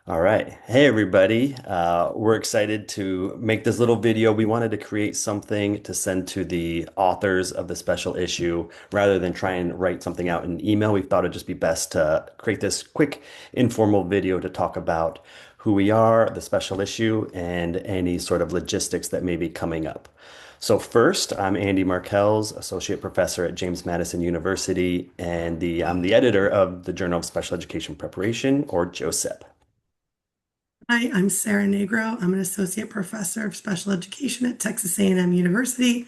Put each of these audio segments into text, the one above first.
All right. Hey, everybody. We're excited to make this little video. We wanted to create something to send to the authors of the special issue rather than try and write something out in an email. We thought it'd just be best to create this quick, informal video to talk about who we are, the special issue, and any sort of logistics that may be coming up. So first, I'm Andy Markelz, Associate Professor at James Madison University, and I'm the editor of the Journal of Special Education Preparation, or JOSEP. Hi, I'm Sarah Nagro. I'm an associate professor of special education at Texas A&M University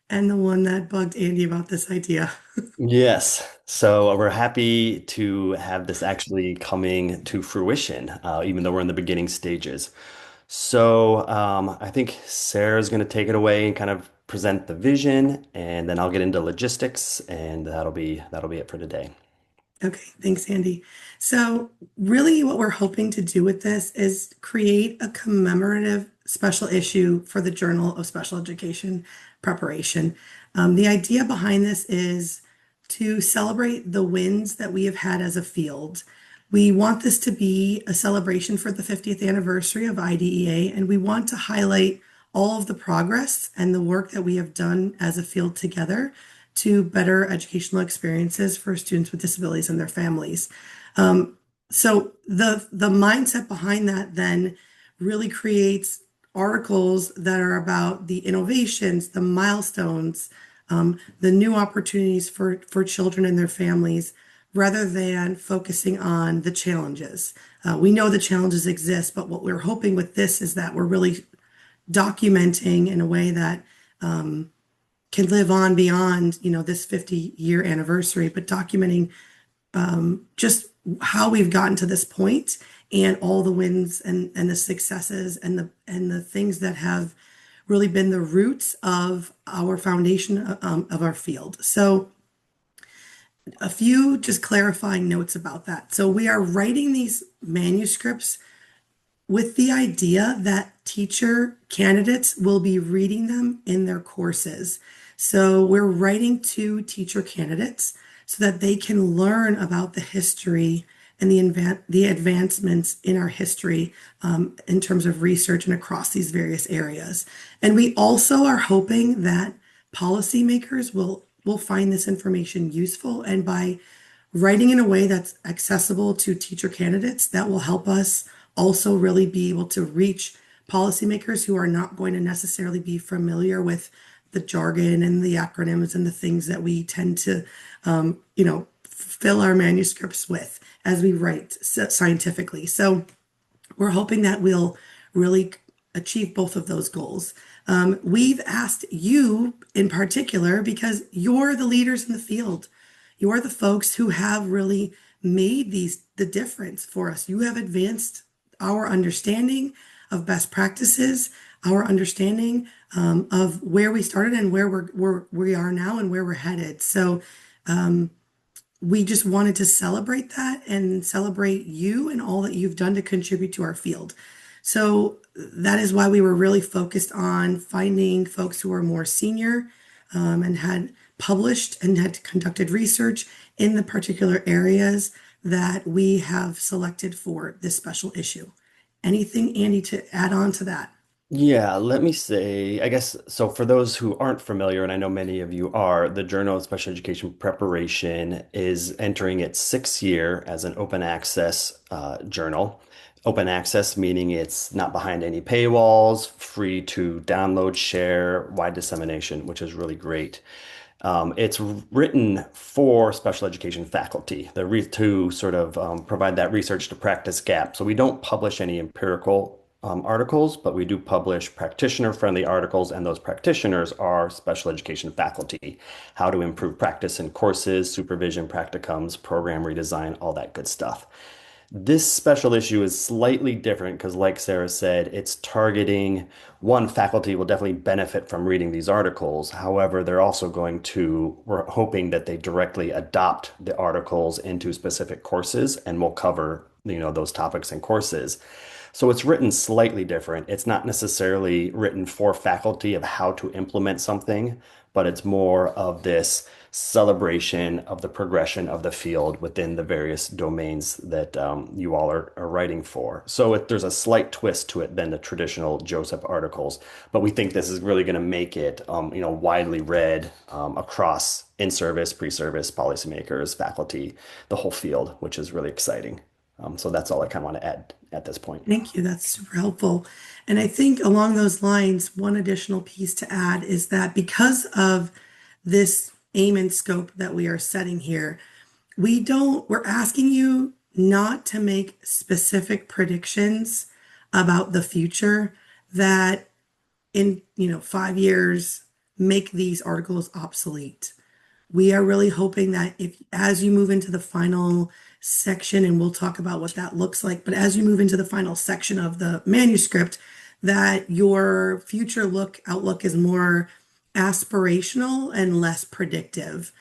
and the one that bugged Andy about this idea. Yes. So we're happy to have this actually coming to fruition, even though we're in the beginning stages. So I think Sarah's going to take it away and kind of present the vision, and then I'll get into logistics, and that'll be it for today. Okay, thanks, Andy. So, really, what we're hoping to do with this is create a commemorative special issue for the Journal of Special Education Preparation. The idea behind this is to celebrate the wins that we have had as a field. We want this to be a celebration for the 50th anniversary of IDEA, and we want to highlight all of the progress and the work that we have done as a field together to better educational experiences for students with disabilities and their families. Um, so the mindset behind that then really creates articles that are about the innovations, the milestones, the new opportunities for children and their families, rather than focusing on the challenges. We know the challenges exist, but what we're hoping with this is that we're really documenting in a way that can live on beyond, this 50-year anniversary, but documenting just how we've gotten to this point and all the wins and the successes and the things that have really been the roots of our foundation of our field. So a few just clarifying notes about that. So we are writing these manuscripts with the idea that teacher candidates will be reading them in their courses. So we're writing to teacher candidates so that they can learn about the history and the advancements in our history in terms of research and across these various areas. And we also are hoping that policymakers will find this information useful, and by writing in a way that's accessible to teacher candidates, that will help us also really be able to reach policymakers who are not going to necessarily be familiar with the jargon and the acronyms and the things that we tend to, fill our manuscripts with as we write scientifically. So we're hoping that we'll really achieve both of those goals. We've asked you in particular because you're the leaders in the field. You're the folks who have really made the difference for us. You have advanced our understanding of best practices, our understanding of where we started and we are now and where we're headed. So we just wanted to celebrate that and celebrate you and all that you've done to contribute to our field. So that is why we were really focused on finding folks who are more senior and had published and had conducted research in the particular areas that we have selected for this special issue. Anything, Andy, to add on to that? Yeah, let me say, I guess, so for those who aren't familiar, and I know many of you are, the Journal of Special Education Preparation is entering its sixth year as an open access journal. Open access meaning it's not behind any paywalls, free to download, share, wide dissemination, which is really great. It's written for special education faculty, to sort of provide that research to practice gap. So we don't publish any empirical articles, but we do publish practitioner-friendly articles, and those practitioners are special education faculty. How to improve practice in courses, supervision, practicums, program redesign, all that good stuff. This special issue is slightly different because, like Sarah said, it's targeting one, faculty will definitely benefit from reading these articles. However, we're hoping that they directly adopt the articles into specific courses, and we'll cover those topics and courses. So it's written slightly different. It's not necessarily written for faculty of how to implement something, but it's more of this celebration of the progression of the field within the various domains that you all are writing for. So there's a slight twist to it than the traditional JOSEP articles, but we think this is really going to make it, widely read across in-service, pre-service, policymakers, faculty, the whole field, which is really exciting. So that's all I kind of want to add at this point. Thank you. That's super helpful. And I think along those lines, one additional piece to add is that because of this aim and scope that we are setting here, we're asking you not to make specific predictions about the future that in, 5 years make these articles obsolete. We are really hoping that if, as you move into the final section, and we'll talk about what that looks like, but as you move into the final section of the manuscript, that your future outlook is more aspirational and less predictive.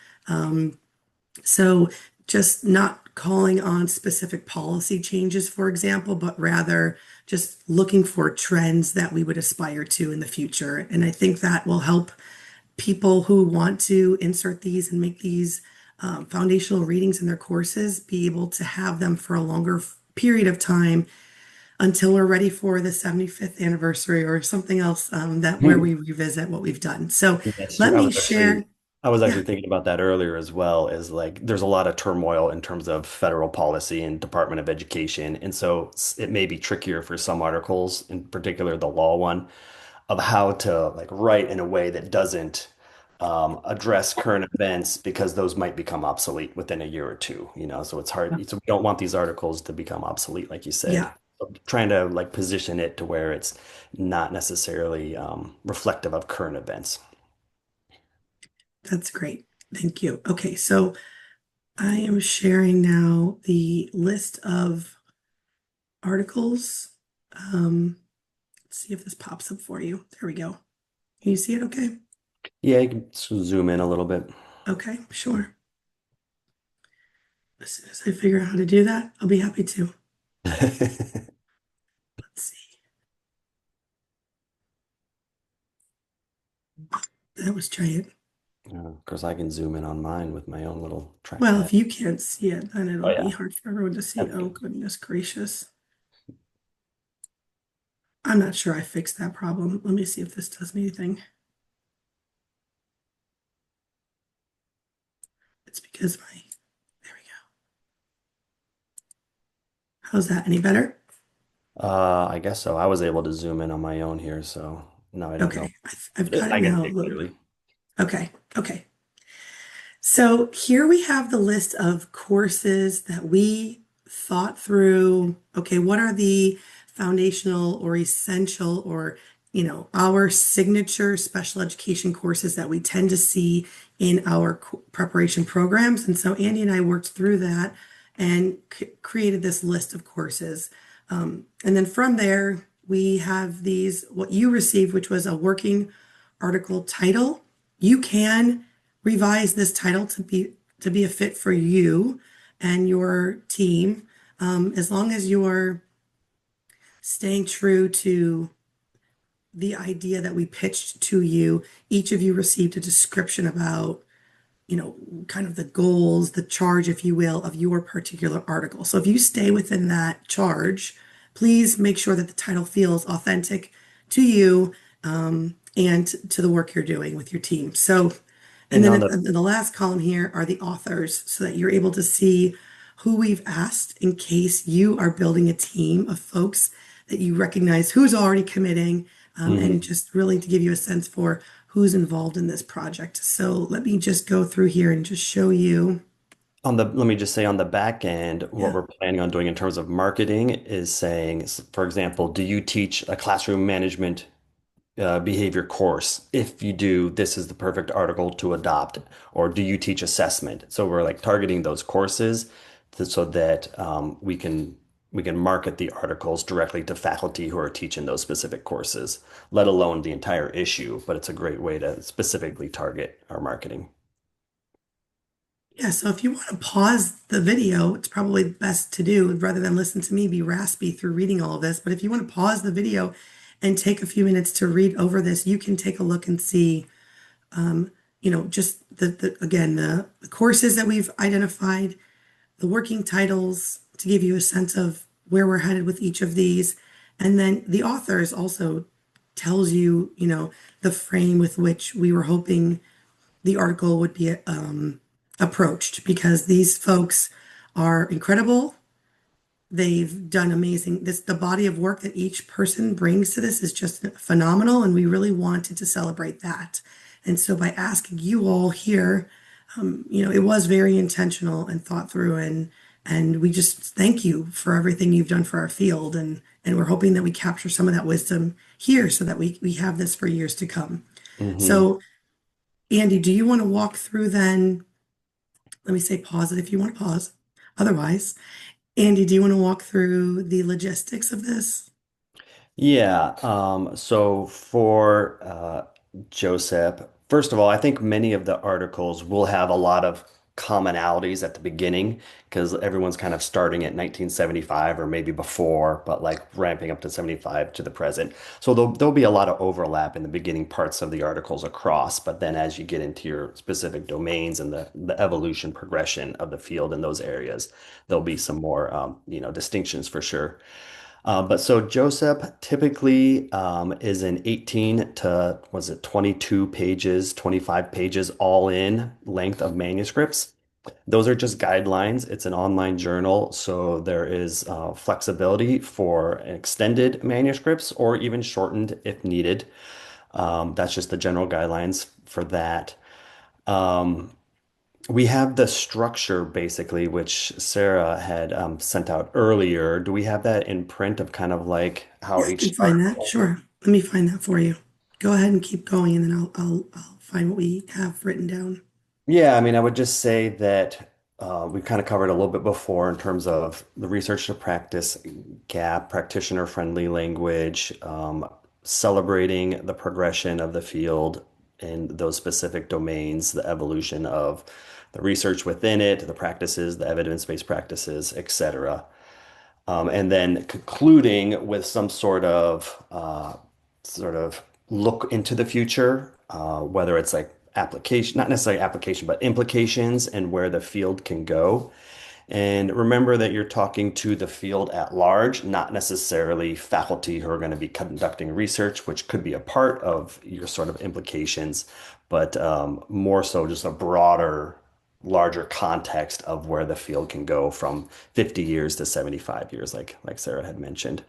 So just not calling on specific policy changes, for example, but rather just looking for trends that we would aspire to in the future. And I think that will help people who want to insert these and make these foundational readings in their courses be able to have them for a longer period of time until we're ready for the 75th anniversary or something else that where we revisit what we've done. So That's let true. me share. I was Yeah, actually thinking about that earlier as well, is like there's a lot of turmoil in terms of federal policy and Department of Education. And so it may be trickier for some articles, in particular the law one, of how to like write in a way that doesn't address current events because those might become obsolete within a year or two. So it's hard. So we don't want these articles to become obsolete, like you said. yeah, So trying to like position it to where it's not necessarily reflective of current events. that's great. Thank you. Okay, so I am sharing now the list of articles. Let's see if this pops up for you. There we go. Can you see it okay? Yeah, you can zoom in a little bit. Okay, sure. As soon as I figure out how to do that, I'll be happy to. Let's see. That was giant. Of course, I can zoom in on mine with my own little Well, trackpad. if you can't see it, then Oh it'll be yeah, hard for everyone to see. that's Oh, good. goodness gracious. I'm not sure I fixed that problem. Let me see if this does anything. It's because there we go. How's that? Any better? I guess so. I was able to zoom in on my own here, so no, I don't know. Okay, I've got it I can now see a it little. clearly. Okay, okay. So here we have the list of courses that we thought through. Okay, what are the foundational or essential or, our signature special education courses that we tend to see in our preparation programs? And so Andy and I worked through that and created this list of courses. And then from there, we have what you received, which was a working article title. You can revise this title to be a fit for you and your team, as long as you're staying true to the idea that we pitched to you. Each of you received a description about, kind of the goals, the charge, if you will, of your particular article. So if you stay within that charge, please make sure that the title feels authentic to you, and to the work you're doing with your team. So, and And then on the in the last column here are the authors so that you're able to see who we've asked in case you are building a team of folks that you recognize who's already committing, and mhm. just really to give you a sense for who's involved in this project. So let me just go through here and just show you. Let me just say on the back end, what Yeah. we're planning on doing in terms of marketing is saying, for example, do you teach a classroom management behavior course? If you do, this is the perfect article to adopt. Or do you teach assessment? So we're like targeting those courses so that we can market the articles directly to faculty who are teaching those specific courses, let alone the entire issue. But it's a great way to specifically target our marketing. Yeah, so if you want to pause the video, it's probably best to do rather than listen to me be raspy through reading all of this. But if you want to pause the video and take a few minutes to read over this, you can take a look and see, just the again, the courses that we've identified, the working titles to give you a sense of where we're headed with each of these. And then the authors also tells you, the frame with which we were hoping the article would be approached because these folks are incredible. They've done amazing. The body of work that each person brings to this is just phenomenal, and we really wanted to celebrate that. And so by asking you all here, it was very intentional and thought through, and we just thank you for everything you've done for our field, and we're hoping that we capture some of that wisdom here so that we have this for years to come. Hmm. So, Andy, do you want to walk through then? Let me say pause it if you want to pause. Otherwise, Andy, do you want to walk through the logistics of this? Yeah. So for Joseph, first of all, I think many of the articles will have a lot of commonalities at the beginning because everyone's kind of starting at 1975 or maybe before, but like ramping up to 75 to the present. So there'll be a lot of overlap in the beginning parts of the articles across, but then as you get into your specific domains and the evolution progression of the field in those areas, there'll be some more distinctions for sure. But so Joseph typically is an 18 to, was it 22 pages, 25 pages all in length of manuscripts. Those are just guidelines. It's an online journal, so there is flexibility for extended manuscripts or even shortened if needed. That's just the general guidelines for that. Um, we have the structure basically, which Sarah had sent out earlier. Do we have that in print of kind of like how Yeah, I can each find that. article? Sure. Let me find that for you. Go ahead and keep going, and then I'll find what we have written down. Yeah, I mean, I would just say that we kind of covered a little bit before in terms of the research to practice gap, practitioner-friendly language, celebrating the progression of the field in those specific domains, the evolution of the research within it, the practices, the evidence-based practices, etc. And then concluding with some sort of look into the future, whether it's like application, not necessarily application, but implications and where the field can go. And remember that you're talking to the field at large, not necessarily faculty who are going to be conducting research, which could be a part of your sort of implications, but more so just a broader, larger context of where the field can go from 50 years to 75 years, like Sarah had mentioned.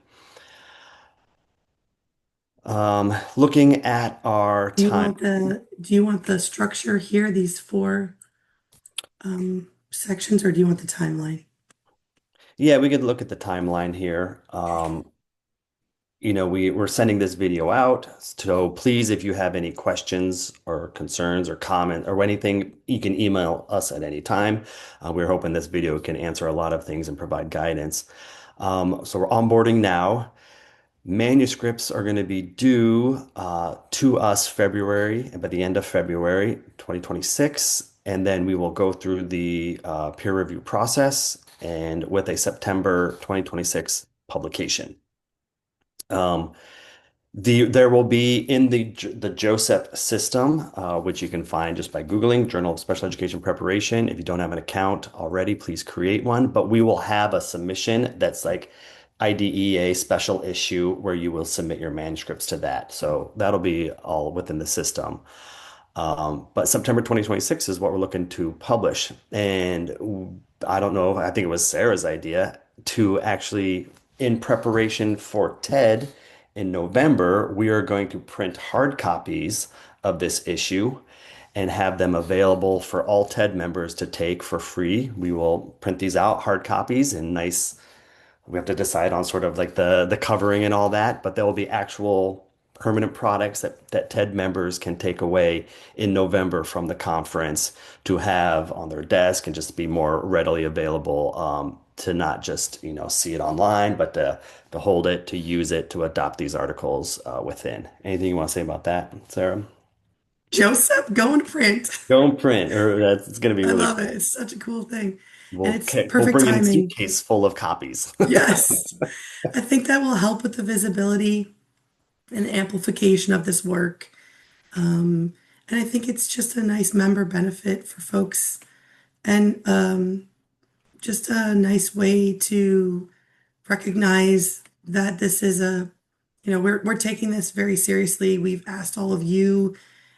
Looking at our time. Do you want the structure here, these four sections, or do you want the timeline? Yeah, we could look at the timeline here. We're sending this video out. So please, if you have any questions or concerns or comment or anything, you can email us at any time. We're hoping this video can answer a lot of things and provide guidance. So we're onboarding now. Manuscripts are going to be due to us February, by the end of February 2026. And then we will go through the peer review process and with a September 2026 publication. Um, there will be in the JOSEP system, which you can find just by Googling Journal of Special Education Preparation. If you don't have an account already, please create one. But we will have a submission that's like IDEA special issue where you will submit your manuscripts to that. So that'll be all within the system. But September 2026 is what we're looking to publish. And I don't know, I think it was Sarah's idea to actually, in preparation for TED in November, we are going to print hard copies of this issue and have them available for all TED members to take for free. We will print these out, hard copies, in nice, we have to decide on sort of like the covering and all that, but there will be actual permanent products that TED members can take away in November from the conference to have on their desk and just be more readily available to not just see it online, but to hold it, to use it, to adopt these articles within. Anything you want to say about that, Sarah? Joseph, go and print. Don't print, or that's it's going to be I really love it. cool. It's such a cool thing. And We'll it's we'll perfect bring in a timing. suitcase full of copies. Yes. I think that will help with the visibility and amplification of this work. Um, and I think it's just a nice member benefit for folks and just a nice way to recognize that this is we're taking this very seriously. We've asked all of you,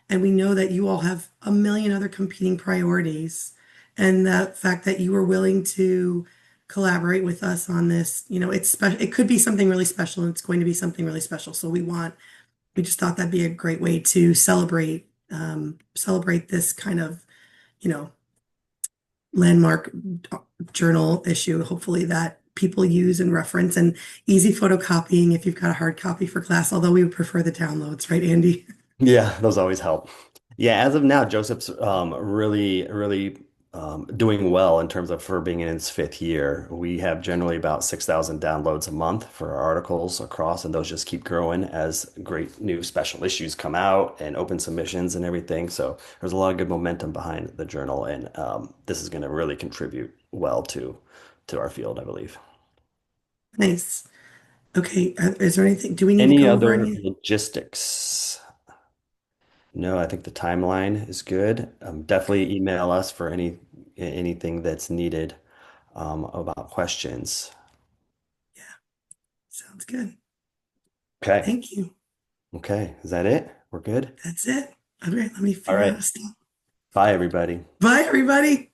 and we know that you all have a million other competing priorities. And the fact that you were willing to collaborate with us on this, it's special. It could be something really special, and it's going to be something really special. So we just thought that'd be a great way to celebrate this kind of, you know, landmark journal issue, hopefully that people use and reference and easy photocopying if you've got a hard copy for class, although we would prefer the downloads, right, Andy? Yeah, those always help. Yeah, as of now, Joseph's really doing well in terms of for being in his fifth year. We have generally about 6,000 downloads a month for our articles across, and those just keep growing as great new special issues come out and open submissions and everything. So there's a lot of good momentum behind the journal, and this is going to really contribute well to our field, I believe. Nice. Okay. Is there anything, do we need to Any go over other any? logistics? No, I think the timeline is good. Definitely email us for anything that's needed about questions. Yeah, sounds good. Okay. Thank you. Okay. Is that it? We're good? That's it. All right, let me All figure out how right. to stop. Bye, everybody. Bye, everybody.